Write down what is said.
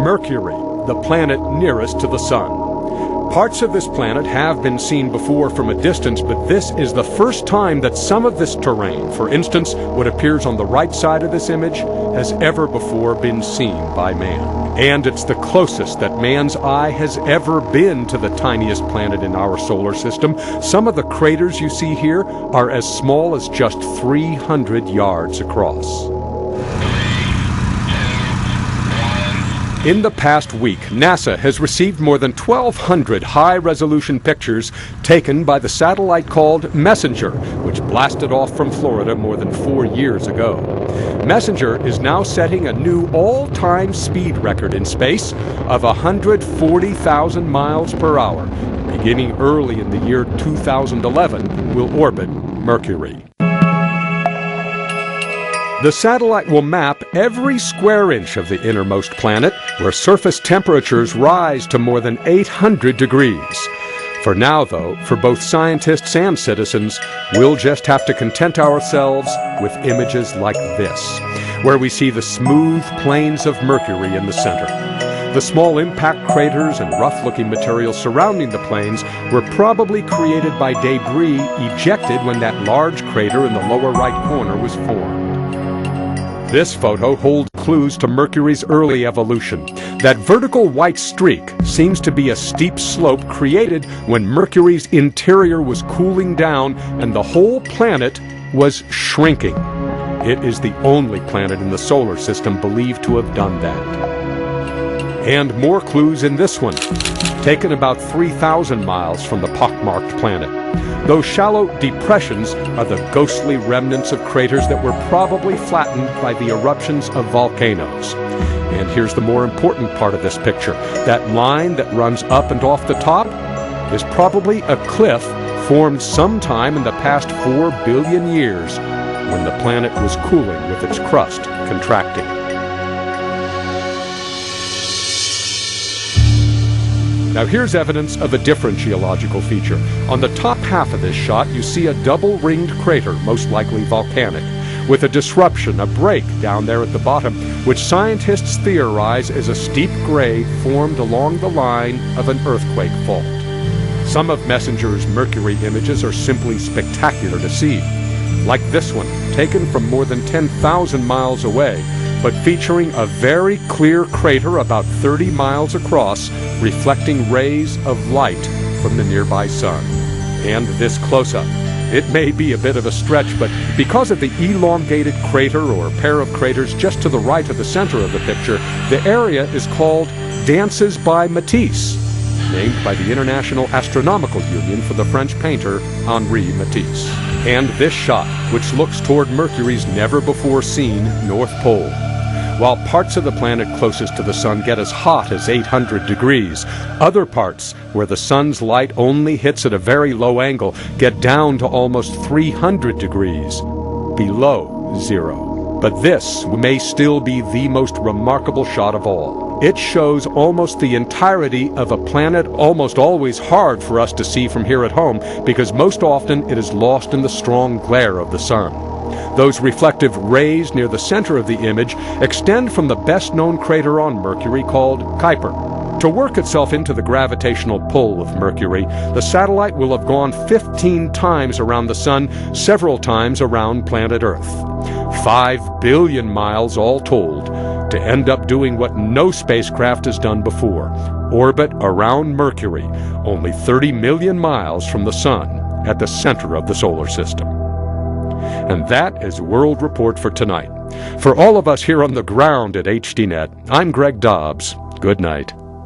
Mercury, the planet nearest to the Sun. Parts of this planet have been seen before from a distance, but this is the first time that some of this terrain, for instance, what appears on the right side of this image, has ever before been seen by man. And it's the closest that man's eye has ever been to the tiniest planet in our solar system. Some of the craters you see here are as small as just 300 yards across. In the past week, NASA has received more than 1,200 high-resolution pictures taken by the satellite called Messenger, which blasted off from Florida more than 4 years ago. Messenger is now setting a new all-time speed record in space of 140,000 miles per hour. Beginning early in the year 2011, will orbit Mercury. The satellite will map every square inch of the innermost planet, where surface temperatures rise to more than 800 degrees. For now, though, for both scientists and citizens, we'll just have to content ourselves with images like this, where we see the smooth plains of Mercury in the center. The small impact craters and rough-looking materials surrounding the plains were probably created by debris ejected when that large crater in the lower right corner was formed. This photo holds clues to Mercury's early evolution. That vertical white streak seems to be a steep slope created when Mercury's interior was cooling down and the whole planet was shrinking. It is the only planet in the solar system believed to have done that. And more clues in this one, taken about 3,000 miles from the pockmarked planet. Those shallow depressions are the ghostly remnants of craters that were probably flattened by the eruptions of volcanoes. And here's the more important part of this picture. That line that runs up and off the top is probably a cliff formed sometime in the past 4 billion years when the planet was cooling with its crust contracting. Now here's evidence of a different geological feature. On the top half of this shot, you see a double-ringed crater, most likely volcanic, with a disruption, a break down there at the bottom, which scientists theorize is a steep grade formed along the line of an earthquake fault. Some of Messenger's Mercury images are simply spectacular to see, like this one, taken from more than 10,000 miles away, but featuring a very clear crater about 30 miles across, reflecting rays of light from the nearby sun. And this close-up. It may be a bit of a stretch, but because of the elongated crater or pair of craters just to the right of the center of the picture, the area is called Dances by Matisse, named by the International Astronomical Union for the French painter Henri Matisse. And this shot, which looks toward Mercury's never-before-seen North Pole. While parts of the planet closest to the sun get as hot as 800 degrees, other parts, where the sun's light only hits at a very low angle, get down to almost 300 degrees, below zero. But this may still be the most remarkable shot of all. It shows almost the entirety of a planet almost always hard for us to see from here at home, because most often it is lost in the strong glare of the sun. Those reflective rays near the center of the image extend from the best-known crater on Mercury called Kuiper. To work itself into the gravitational pull of Mercury, the satellite will have gone 15 times around the sun, several times around planet Earth. 5 billion miles all told, to end up doing what no spacecraft has done before, orbit around Mercury, only 30 million miles from the sun, at the center of the solar system. And that is World Report for tonight. For all of us here on the ground at HDNet, I'm Greg Dobbs. Good night.